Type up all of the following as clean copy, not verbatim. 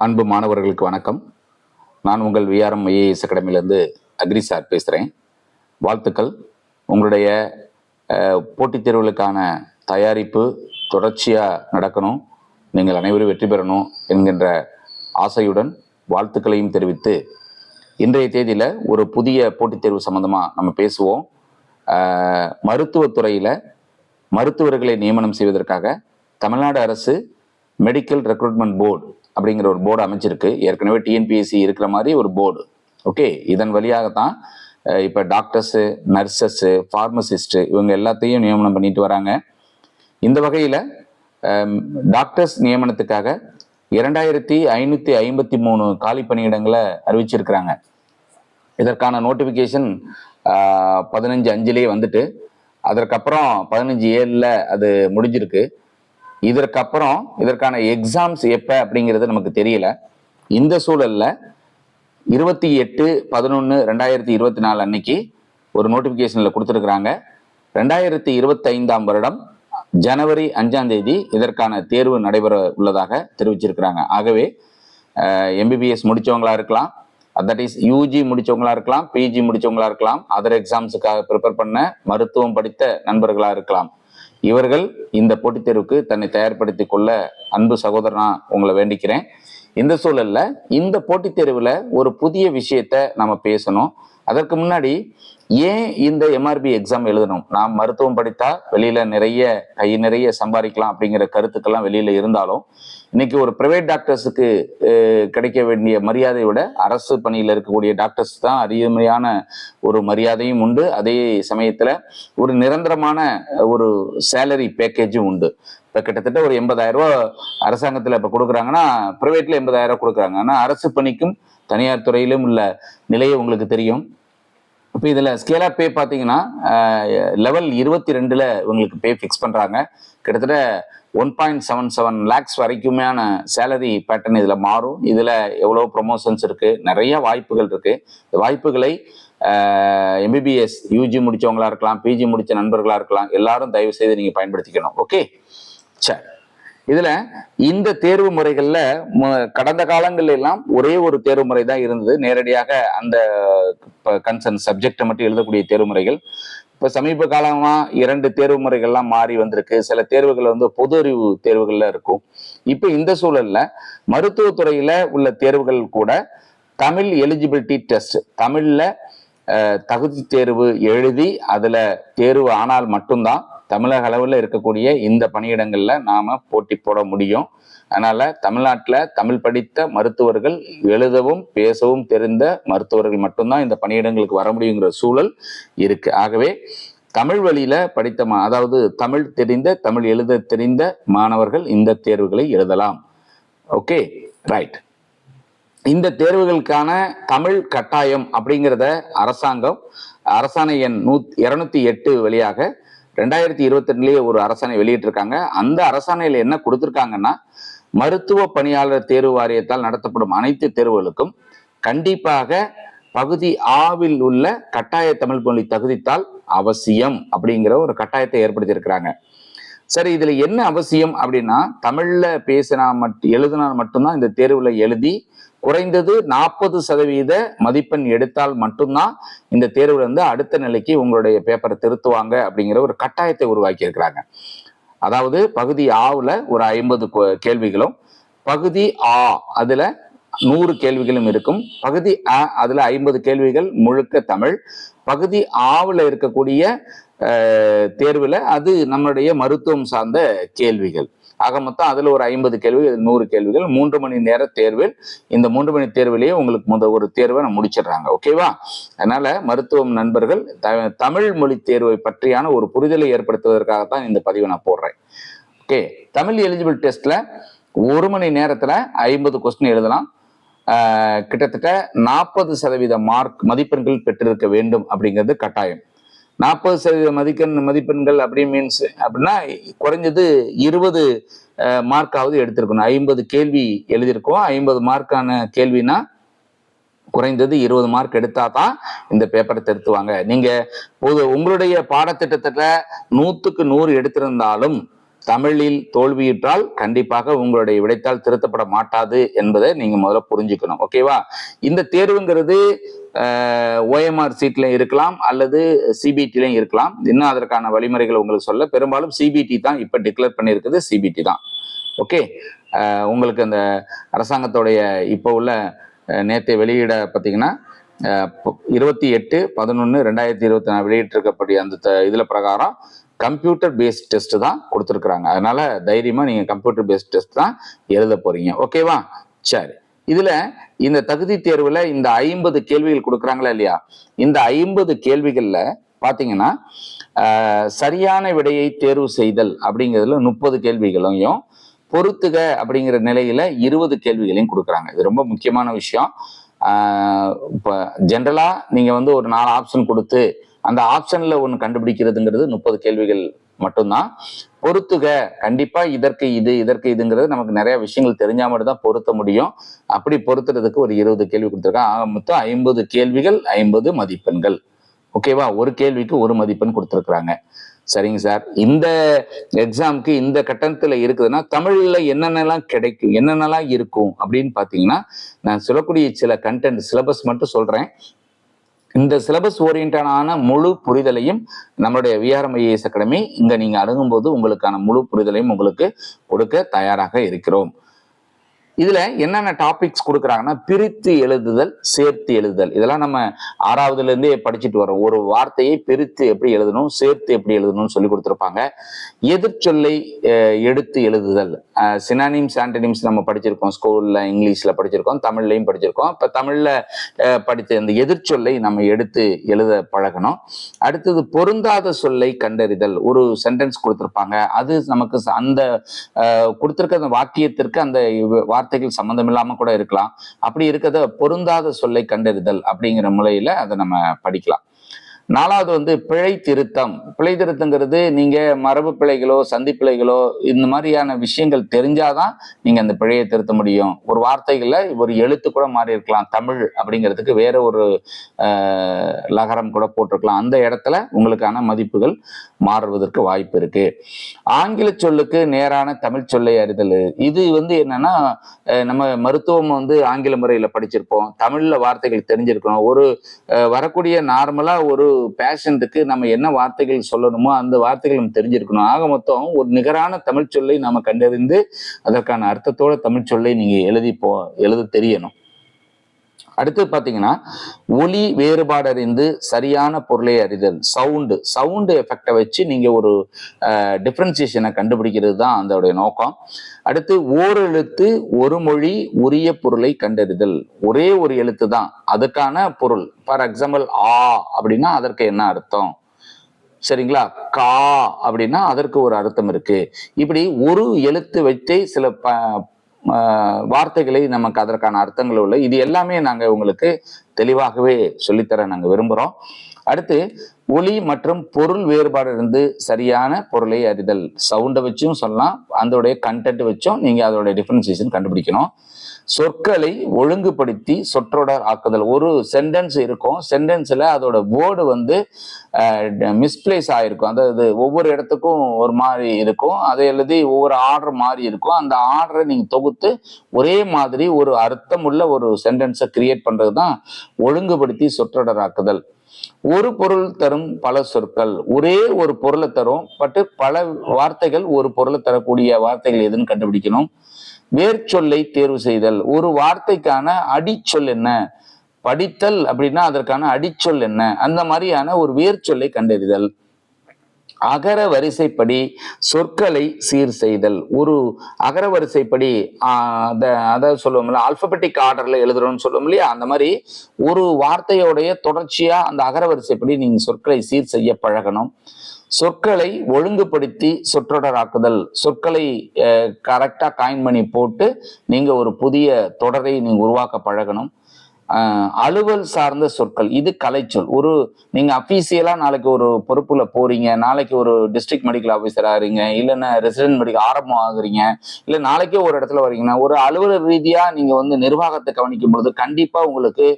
அன்பு மாணவர்களுக்கு வணக்கம். நான் உங்கள் விஆர்எம் ஐஏஎஸ் அகாடமியிலேருந்து அக்ரி சார் பேசுகிறேன். வாழ்த்துக்கள். உங்களுடைய போட்டித் தேர்வுகளுக்கான தயாரிப்பு தொடர்ச்சியாக நடக்கணும், நீங்கள் அனைவரும் வெற்றி பெறணும் என்கின்ற ஆசையுடன் வாழ்த்துக்களையும் தெரிவித்து, இன்றைய தேதியில் ஒரு புதிய போட்டித் தேர்வு சம்பந்தமாக நம்ம பேசுவோம். மருத்துவத்துறையில் மருத்துவர்களை நியமனம் செய்வதற்காக தமிழ்நாடு அரசு மெடிக்கல் ரெக்ரூட்மெண்ட் போர்டு அப்படிங்கிற ஒரு போர்டு அமைச்சிருக்கு. ஏற்கனவே டிஎன்பிஎஸ்சி இருக்கிற மாதிரி ஒரு போர்டு. ஓகே, இதன் வழியாகத்தான் இப்போ டாக்டர்ஸு, நர்சஸ்ஸு, ஃபார்மசிஸ்ட்டு இவங்க எல்லாத்தையும் நியமனம் பண்ணிட்டு வராங்க. இந்த வகையில் டாக்டர்ஸ் நியமனத்துக்காக 2553 காலி பணியிடங்களை அறிவிச்சிருக்கிறாங்க. இதற்கான நோட்டிஃபிகேஷன் 15/5 வந்துட்டு, அதற்கப்புறம் 15/7 அது முடிஞ்சிருக்கு. இதற்கப்புறம் இதற்கான எக்ஸாம்ஸ் எப்போ அப்படிங்கிறது நமக்கு தெரியல. இந்த சூழலில் 28/11/2024 அன்னைக்கு ஒரு நோட்டிஃபிகேஷனில் கொடுத்துருக்குறாங்க. 2025ஆம் வருடம் ஜனவரி 5ஆம் தேதி இதற்கான தேர்வு நடைபெற உள்ளதாக தெரிவிச்சிருக்கிறாங்க. ஆகவே எம்பிபிஎஸ் முடித்தவங்களா இருக்கலாம், தட் இஸ் யூஜி முடித்தவங்களா இருக்கலாம், பிஜி முடித்தவங்களா இருக்கலாம், அதர் எக்ஸாம்ஸுக்காக ப்ரிப்பேர் பண்ண மருத்துவம் படித்த நண்பர்களாக இருக்கலாம். இவர்கள் இந்த போட்டித் தேர்வுக்கு தன்னை தயார்படுத்திக் கொள்ள அன்பு சகோதரனா உங்களை வேண்டிக்கிறேன். இந்த சூழல்ல இந்த போட்டித் தேர்வுல ஒரு புதிய விஷயத்த நம்ம பேசணும். அதற்கு முன்னாடி ஏன் இந்த எம்ஆர்பி எக்ஸாம் எழுதணும்? நாம் மருத்துவம் படித்தா வெளியில கை நிறைய சம்பாதிக்கலாம் அப்படிங்கிற கருத்துக்கெல்லாம் வெளியில இருந்தாலும், இன்னைக்கு ஒரு பிரைவேட் டாக்டர்ஸுக்கு கிடைக்க வேண்டிய மரியாதையை விட அரசு பணியில் இருக்கக்கூடிய டாக்டர்ஸ் தான் அருமையான ஒரு மரியாதையும் உண்டு. அதே சமயத்துல ஒரு நிரந்தரமான ஒரு சேலரி பேக்கேஜும் உண்டு. இப்போ கிட்டத்தட்ட ஒரு 80,000 ரூபா அரசாங்கத்தில் இப்போ கொடுக்குறாங்கன்னா, ப்ரைவேட்டில் 80,000 ரூபா கொடுக்குறாங்க. ஆனால் அரசு பணிக்கும் தனியார் துறையிலும் உள்ள நிலையை உங்களுக்கு தெரியும். இப்போ இதில் ஸ்கேல் ஆஃப் பே பார்த்தீங்கன்னா லெவல் 22ல் இவங்களுக்கு பே ஃபிக்ஸ் பண்ணுறாங்க. கிட்டத்தட்ட 1.77 lakhs வரைக்குமான சேலரி பேட்டர்ன் இதில் மாறும். இதில் எவ்வளோ ப்ரொமோஷன்ஸ் இருக்குது, நிறைய வாய்ப்புகள் இருக்குது. இந்த வாய்ப்புகளை எம்பிபிஎஸ் யூஜி முடித்தவங்களா இருக்கலாம், பிஜி முடித்த நண்பர்களாக இருக்கலாம், எல்லாரும் தயவு செய்து நீங்கள் பயன்படுத்திக்கணும். ஓகே, சரி. இதுல இந்த தேர்வு முறைகள்ல கடந்த காலங்கள்ல எல்லாம் ஒரே ஒரு தேர்வு முறை தான் இருந்தது. நேரடியாக அந்த கன்சர்ன் சப்ஜெக்டை மட்டும் எழுதக்கூடிய தேர்வு முறைகள். இப்ப சமீப காலமா 2 தேர்வு முறைகள்லாம் மாறி வந்திருக்கு. சில தேர்வுகள் பொது அறிவு தேர்வுகள்ல இருக்கும். இப்ப இந்த சூழல்ல மருத்துவத்துறையில உள்ள தேர்வுகள் கூட தமிழ் எலிஜிபிலிட்டி டெஸ்ட், தமிழ்ல தகுதி தேர்வு எழுதி அதுல தேர்வு ஆனால் மட்டும்தான் தமிழக அளவில் இருக்கக்கூடிய இந்த பணியிடங்கள்ல நாம போட்டி போட முடியும். அதனால தமிழ்நாட்டில் தமிழ் படித்த மருத்துவர்கள், எழுதவும் பேசவும் தெரிந்த மருத்துவர்கள் மட்டும்தான் இந்த பணியிடங்களுக்கு வர முடியுங்கிற சூழல் இருக்கு. ஆகவே தமிழ் வழியில படித்த அதாவது தமிழ் தெரிந்த, தமிழ் எழுத தெரிந்த மாணவர்கள் இந்த தேர்வுகளை எழுதலாம். Okay, right. இந்த தேர்வுகளுக்கான தமிழ் கட்டாயம் அப்படிங்கிறத அரசாங்கம் அரசாணை எண் 208 வழியாக 2022 ஒரு அரசாணை வெளியிட்டிருக்காங்க. அந்த அரசாணையில என்ன கொடுத்திருக்காங்கன்னா, மருத்துவ பணியாளர் தேர்வு வாரியத்தால் நடத்தப்படும் அனைத்து தேர்வுகளுக்கும் கண்டிப்பாக பகுதி ஆவில் உள்ள கட்டாய தமிழ் மொழி தகுதித்தால் அவசியம் அப்படிங்கிற ஒரு கட்டாயத்தை ஏற்படுத்தியிருக்கிறாங்க. சரி, இதுல என்ன அவசியம் அப்படின்னா, தமிழ்ல பேசினா எழுதினா மட்டும்தான் இந்த தேர்வுல எழுதி குறைந்தது 40% மதிப்பெண் எடுத்தால் மட்டும்தான் இந்த தேர்வுல அடுத்த நிலைக்கு உங்களுடைய பேப்பரை திருத்துவாங்க அப்படிங்கிற ஒரு கட்டாயத்தை உருவாக்கி இருக்கிறாங்க. அதாவது பகுதி ஆவுல ஒரு 50 கேள்விகளும், பகுதி ஆ அதுல 100 கேள்விகளும் இருக்கும். பகுதி அ அதுல 50 கேள்விகள் முழுக்க தமிழ். பகுதி ஆவுல இருக்கக்கூடிய தேர்வுல அது நம்மளுடைய மருத்துவம் சார்ந்த கேள்விகள். ஆக மொத்தம் அதுல ஒரு 50 கேள்விகள், 100 கேள்விகள், 3 மணி நேர தேர்வில். இந்த 3 மணி தேர்விலேயே உங்களுக்கு ஒரு தேர்வை முடிச்சிடுறாங்க. ஓகேவா? அதனால மருத்துவம் நண்பர்கள் தமிழ் மொழி தேர்வை பற்றியான ஒரு புரிதலை ஏற்படுத்துவதற்காகத்தான் இந்த பதிவை நான் போடுறேன். ஓகே, தமிழ் எலிஜிபிள் டெஸ்ட்ல 1 மணி நேரத்துல 50 கொஸ்டின் எழுதலாம். கிட்டத்தட்ட 40% மதிப்பெண்கள் பெற்றிருக்க வேண்டும் அப்படிங்கிறது கட்டாயம். 40% மதிப்பெண்கள் அப்படி மீன்ஸ் அப்படின்னா குறைஞ்சது 20 மார்க்காவது எடுத்திருக்கணும். 50 கேள்வி எழுதியிருக்கோம். 50 மார்க்கான கேள்வினா குறைந்தது 20 மார்க் எடுத்தா தான் இந்த பேப்பரை திருத்துவாங்க. நீங்க உங்களுடைய பாடத்திட்டத்துல 100க்கு 100 எடுத்திருந்தாலும் தமிழில் தோல்வியுற்றால் கண்டிப்பாக உங்களுடைய விடைத்தாள் திருத்தப்பட மாட்டாது என்பதை நீங்க முதல்ல புரிஞ்சுக்கணும். ஓகேவா? இந்த தேர்வுங்கிறது ஓஎம்ஆர் சீட்ல இருக்கலாம் அல்லது சிபிடிலையும் இருக்கலாம். இன்னும் அதற்கான வழிமுறைகள் உங்களுக்கு சொல்ல, பெரும்பாலும் சிபிடி தான் இப்ப டிக்ளேர் பண்ணியிருக்குது, சிபிடி தான். ஓகே, உங்களுக்கு அந்த அரசாங்கத்தோடைய இப்போ உள்ள நேற்று வெளியிட பார்த்தீங்கன்னா 28/11/2024 வெளியிட்டிருக்கக்கூடிய அந்த இதுல பிரகாரம் கம்ப்யூட்டர் பேஸ்ட் டெஸ்ட் தான் கொடுத்துருக்குறாங்க. அதனால தைரியமா நீங்க கம்ப்யூட்டர் பேஸ்ட் டெஸ்ட் தான் எழுத போறீங்க. ஓகேவா? சரி, இதுல இந்த தகுதி தேர்வுல இந்த 50 கேள்விகள் கொடுக்குறாங்களா இல்லையா? இந்த 50 கேள்விகள்ல பாத்தீங்கன்னா சரியான விடையை தேர்வு செய்தல் அப்படிங்கிறதுல 30 கேள்விகளையும், பொறுத்துக அப்படிங்கிற நிலையில 20 கேள்விகளையும் கொடுக்குறாங்க. இது ரொம்ப முக்கியமான விஷயம். இப்போ ஜென்ரலா நீங்க வந்து ஒரு 4 ஆப்ஷன் கொடுத்து அந்த ஆப்ஷன்ல ஒன்று கண்டுபிடிக்கிறதுங்கிறது 30 கேள்விகள் மட்டும்தான். பொறுத்துக கண்டிப்பா இதற்கு இதுங்கிறது நமக்கு நிறைய விஷயங்கள் தெரிஞ்சா மட்டும் தான் பொருத்த முடியும். அப்படி பொருத்துறதுக்கு ஒரு 20 கேள்வி கொடுத்துருக்காங்க. ஆக மொத்தம் 50 கேள்விகள், 50 மதிப்பெண்கள். ஓகேவா? ஒரு கேள்விக்கு 1 மதிப்பெண் கொடுத்துருக்குறாங்க. சரிங்க சார், இந்த எக்ஸாமுக்கு இந்த கட்டணத்துல இருக்குதுன்னா தமிழ்ல என்னென்னலாம் கிடைக்கும், என்னென்னலாம் இருக்கும் அப்படின்னு பாத்தீங்கன்னா, நான் சொல்லக்கூடிய சில கண்டென்ட் சிலபஸ் மட்டும் சொல்றேன். இந்த சிலபஸ் ஓரியன்டான முழு புரிதலையும் நம்மளுடைய விஆர்எம் ஐஏஎஸ் அகாடமி இங்க நீங்க அணுகும்போது உங்களுக்கான முழு புரிதலையும் உங்களுக்கு கொடுக்க தயாராக இருக்கிறோம். இதுல என்னென்ன டாபிக்ஸ் கொடுக்குறாங்கன்னா, பிரித்து எழுதுதல், சேர்த்து எழுதுதல். இதெல்லாம் நம்ம 6வதுல இருந்தே படிச்சுட்டு வரோம். ஒரு வார்த்தையை பிரித்து எப்படி எழுதணும், சேர்த்து எப்படி எழுதணும்னு சொல்லி கொடுத்துருப்பாங்க. எதிர்ச்சொல்லை எடுத்து எழுதுதல், சினானிம்ஸ் ஆன்டனிம்ஸ் நம்ம படிச்சிருக்கோம், ஸ்கூல்ல இங்கிலீஷ்ல படிச்சிருக்கோம், தமிழ்லையும் படிச்சிருக்கோம். இப்ப தமிழ்ல படித்த இந்த எதிர்ச்சொல்லை நம்ம எடுத்து எழுத பழகணும். அடுத்தது பொருந்தாத சொல்லை கண்டறிதல். ஒரு சென்டென்ஸ் கொடுத்துருப்பாங்க, அது நமக்கு அந்த கொடுத்துருக்க அந்த வாக்கியத்திற்கு அந்த வார்த்தைகள் சம்பந்தம் இல்லாம கூட இருக்கலாம். அப்படி இருக்கிறத பொருந்தாத சொல்லை கண்டறிதல் அப்படிங்கிற முறையில அதை நம்ம படிக்கலாம். 4வது வந்து பிழை திருத்தம். பிழை திருத்தங்கிறது நீங்க மரபு பிழைகளோ சந்தி பிழைகளோ இந்த மாதிரியான விஷயங்கள் தெரிஞ்சாதான் நீங்க அந்த பிழையை திருத்த முடியும். ஒரு வார்த்தைகள்ல ஒரு எழுத்து கூட மாறி இருக்கலாம், தமிழ் அப்படிங்கிறதுக்கு வேற ஒரு லகரம் கூட போட்டிருக்கலாம். அந்த இடத்துல உங்களுக்கான மதிப்புகள் மாறுவதற்கு வாய்ப்பு இருக்கு. ஆங்கில சொல்லுக்கு நேரான தமிழ் சொல்லை அறிதல். இது வந்து என்னன்னா, நம்ம மருத்துவம் வந்து ஆங்கில முறையில படிச்சிருப்போம், தமிழ்ல வார்த்தைகள் தெரிஞ்சிருக்கணும். ஒரு வரக்கூடிய நார்மலா ஒரு பேஷண்ட்டுக்கு நம்ம என்ன வார்த்தைகள் சொல்லணுமோ அந்த வார்த்தைகள் நம்ம தெரிஞ்சிருக்கணும். ஆக மொத்தம் ஒரு நிகரான தமிழ் சொல்லை நம்ம கண்டறிந்து அதற்கான அர்த்தத்தோட தமிழ் சொல்லை நீங்க எழுத தெரியணும். அடுத்து பாத்தீங்கன்னா, ஒலி வேறுபாடு அறிந்து சரியான பொருளை அறிதல். சவுண்டு எஃபெக்டை வச்சு நீங்க ஒரு டிஃபரன்சியேஷனை கண்டுபிடிக்கிறது தான் அதோடைய நோக்கம். அடுத்து ஓரெழுத்து ஒரு மொழி உரிய பொருளை கண்டறிதல். ஒரே ஒரு எழுத்து தான் அதுக்கான பொருள். ஃபார் எக்ஸாம்பிள் ஆ அப்படின்னா அதற்கு என்ன அர்த்தம், சரிங்களா? கா அப்படின்னா அதற்கு ஒரு அர்த்தம் இருக்கு. இப்படி ஒரு எழுத்து வச்சே சில வார்த்தைகளை நமக்கு அதற்கான அர்த்தங்கள் உள்ள, இது எல்லாமே நாங்க உங்களுக்கு தெளிவாகவே சொல்லித்தர நாங்க விரும்புறோம். அடுத்து ஒலி மற்றும் பொருள் வேறுபாடு இருந்து சரியான பொருளை அறிதல். சவுண்டை வச்சும் சொல்லலாம், அதோடைய கண்டென்ட் வச்சும் நீங்க அதோடைய டிஃபரன்சியேஷன் கண்டுபிடிக்கணும். சொற்களை ஒழுங்குபடுத்தி சொற்றொடர் ஆக்குதல். ஒரு சென்டென்ஸ் இருக்கும், சென்டென்ஸ்ல அதோட வேர்டு வந்து மிஸ்பிளேஸ் ஆயிருக்கும், அதாவது ஒவ்வொரு இடத்துக்கும் ஒரு மாதிரி இருக்கும், அதை எழுதி ஒவ்வொரு ஆர்டர் மாதிரி இருக்கும். அந்த ஆர்டரை நீங்க தொகுத்து ஒரே மாதிரி ஒரு அர்த்தம் உள்ள ஒரு சென்டென்ஸை கிரியேட் பண்றது தான் ஒழுங்குபடுத்தி சொற்றொடர் ஆக்குதல். ஒரு பொருள் தரும் பல சொற்கள். ஒரே ஒரு பொருளை தரும், பட் பல வார்த்தைகள் ஒரு பொருளை தரக்கூடிய வார்த்தைகள் எதுன்னு கண்டுபிடிக்கணும். வேர்ச்சொல்லை தேர்வு செய்தல். ஒரு வார்த்தைக்கான அடிச்சொல் என்ன, படித்தல் அப்படின்னா அதற்கான அடிச்சொல் என்ன, அந்த மாதிரியான ஒரு வேர்ச்சொல்லை கண்டறிதல். அகர வரிசைப்படி சொற்களை சீர் செய்தல். ஒரு அகர வரிசைப்படி அதாவது சொல்லுவோம்ல, ஆல்பபெட்டிக் ஆர்டர்ல எழுதுறோம்னு சொல்லுவோம் இல்லையா, அந்த மாதிரி ஒரு வார்த்தையோடைய தொடர்ச்சியா அந்த அகர வரிசைப்படி நீங்க சொற்களை சீர் செய்ய பழகணும். சொற்களை ஒழுங்குபடுத்தி சொற்றொடராக்குதல். சொற்களை கரெக்டா காயின் பண்ணி போட்டு நீங்க ஒரு புதிய தொடரை நீங்க உருவாக்க பழகணும். அலுவல் சார்ந்த சொற்கள், இது கலைச்சொல். ஒரு நீங்க அபிஷியலா நாளைக்கு ஒரு பொறுப்புல போறீங்க, நாளைக்கு ஒரு டிஸ்ட்ரிக்ட் மெடிக்கல் ஆஃபீஸர் ஆகுறீங்க, இல்லைன்னா ரெசிடென்ட் மெடிக்கல் ஆரம்பம் ஆகுறீங்க, இல்லை நாளைக்கே ஒரு இடத்துல வரீங்கன்னா ஒரு அலுவலர் ரீதியா நீங்க வந்து நிர்வாகத்தை கவனிக்கும் பொழுது கண்டிப்பா உங்களுக்கு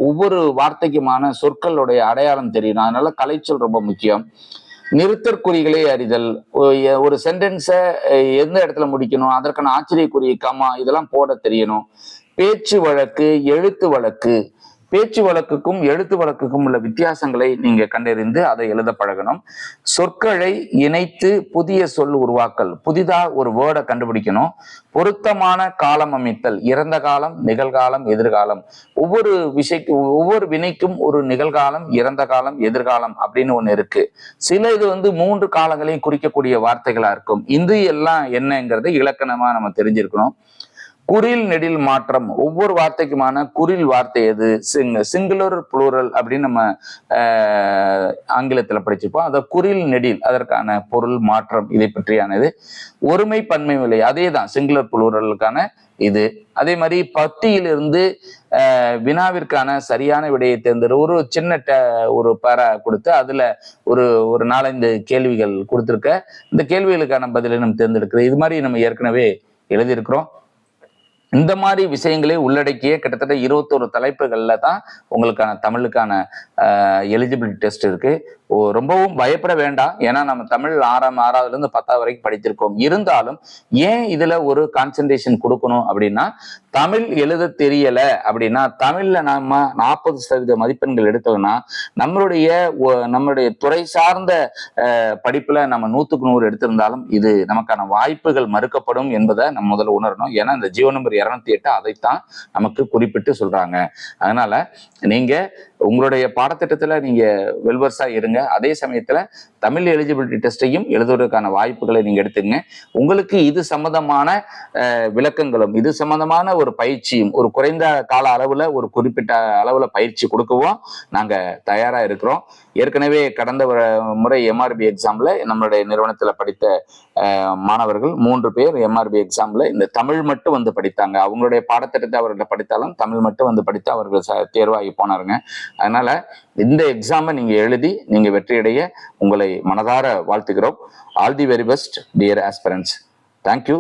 ஒவ்வொரு வார்த்தைக்குமான சொற்களுடைய அடையாளம் தெரியணும். அதனால கலைச்சொல் ரொம்ப முக்கியம். நிறுத்தற்குறிகளை அறிதல், ஒரு சென்டென்ஸை எந்த இடத்துல முடிக்கணும், அதற்கான ஆச்சரியக்குறி, கமா இதெல்லாம் போட தெரியணும். பேச்சு வழக்கு, எழுத்து வழக்கு, பேச்சு வழக்குக்கும் எழுத்து வழக்குக்கும் உள்ள வித்தியாசங்களை நீங்க கண்டறிந்து அதை எழுத பழகணும். சொற்களை இணைத்து புதிய சொல் உருவாக்கல், புதிதா ஒரு வேர்டை கண்டுபிடிக்கணும். பொருத்தமான காலம் அமைத்தல், இறந்த காலம், நிகழ்காலம், எதிர்காலம். ஒவ்வொரு வினைக்கும் ஒரு நிகழ்காலம், இறந்த காலம், எதிர்காலம் அப்படின்னு ஒண்ணு இருக்கு. சில இது 3 காலங்களையும் குறிக்கக்கூடிய வார்த்தைகளா இருக்கும். இது எல்லாம் என்னங்கிறத இலக்கணமா நம்ம தெரிஞ்சிருக்கணும். குறில் நெடில் மாற்றம், ஒவ்வொரு வார்த்தைக்குமான குறில் வார்த்தை எது, சிங்குலர் புளூரல் அப்படின்னு நம்ம ஆங்கிலத்துல படிச்சிருப்போம். அதை குறில் நெடில், அதற்கான பொருள் மாற்றம், இதை பற்றியானது. ஒருமை பன்மை விலை, அதே தான் சிங்குலர் புளூரலுக்கான இது. அதே மாதிரி பத்தியிலிருந்து வினாவிற்கான சரியான விடையை தேர்ந்தெடு, ஒரு சின்ன ஒரு பேரா கொடுத்து அதுல ஒரு 4-5 கேள்விகள் கொடுத்துருக்க, இந்த கேள்விகளுக்கான பதிலை நம்ம தேர்ந்தெடுக்கிறது. இது மாதிரி நம்ம ஏற்கனவே எழுதியிருக்கிறோம். இந்த மாதிரி விஷயங்களே உள்ளடக்கிய கிட்டத்தட்ட 21 தலைப்புகள்ல தான் உங்களுக்கான தமிழுக்கான எலிஜிபிலிட்டி டெஸ்ட் இருக்கு. ரொம்பவும் பயப்பட வேண்டாம். ஏன்னா நம்ம தமிழ் 6ஆவதுல இருந்து 10வது வரைக்கும் படித்திருக்கோம். இருந்தாலும் ஏன் இதுல ஒரு கான்சென்ட்ரேஷன் கொடுக்கணும் அப்படின்னா, தமிழ் எழுத தெரியல அப்படின்னா, தமிழ்ல நாம 40% மதிப்பெண்கள் எடுத்தோம்னா நம்மளுடைய துறை சார்ந்த படிப்புல நம்ம 100க்கு 100 எடுத்திருந்தாலும் இது நமக்கான வாய்ப்புகள் மறுக்கப்படும் என்பதை நம்ம முதல்ல உணரணும். ஏன்னா இந்த ஜியோ நம்பர் 208 அதைத்தான் நமக்கு குறிப்பிட்டு சொல்றாங்க. அதனால நீங்க உங்களுடைய பாடத்திட்டத்துல நீங்க வெல்வர்ஸா இருங்க. அதே சமயத்துல தமிழ் எலிஜிபிலிட்டி டெஸ்டையும் எழுதுவதற்கான வாய்ப்புகளை நீங்க எடுத்துங்க. உங்களுக்கு இது சம்பந்தமான விளக்கங்களும் இது சம்பந்தமான ஒரு பயிற்சியும் ஒரு குறைந்த கால அளவுல ஒரு குறிப்பிட்ட அளவுல பயிற்சி கொடுக்கவும் நாங்க தயாரா இருக்கிறோம். ஏற்கனவே கடந்த முறை எம்ஆர்பி எக்ஸாம்ல நம்மளுடைய நிறுவனத்துல படித்த மாணவர்கள் 3 பேர் எம்ஆர்பி எக்ஸாம்ல இந்த தமிழ் மட்டும் படித்தாங்க. அவங்களுடைய பாடத்திட்டத்தை அவர்கிட்ட படித்தாலும் தமிழ் மட்டும் படித்து அவர்கள் தேர்வாகி போனாருங்க. அதனால இந்த எக்ஸாமை நீங்க எழுதி நீங்க வெற்றியடைய உங்களை மனதார வாழ்த்துகிறோம். All the very best dear aspirants. Thank you.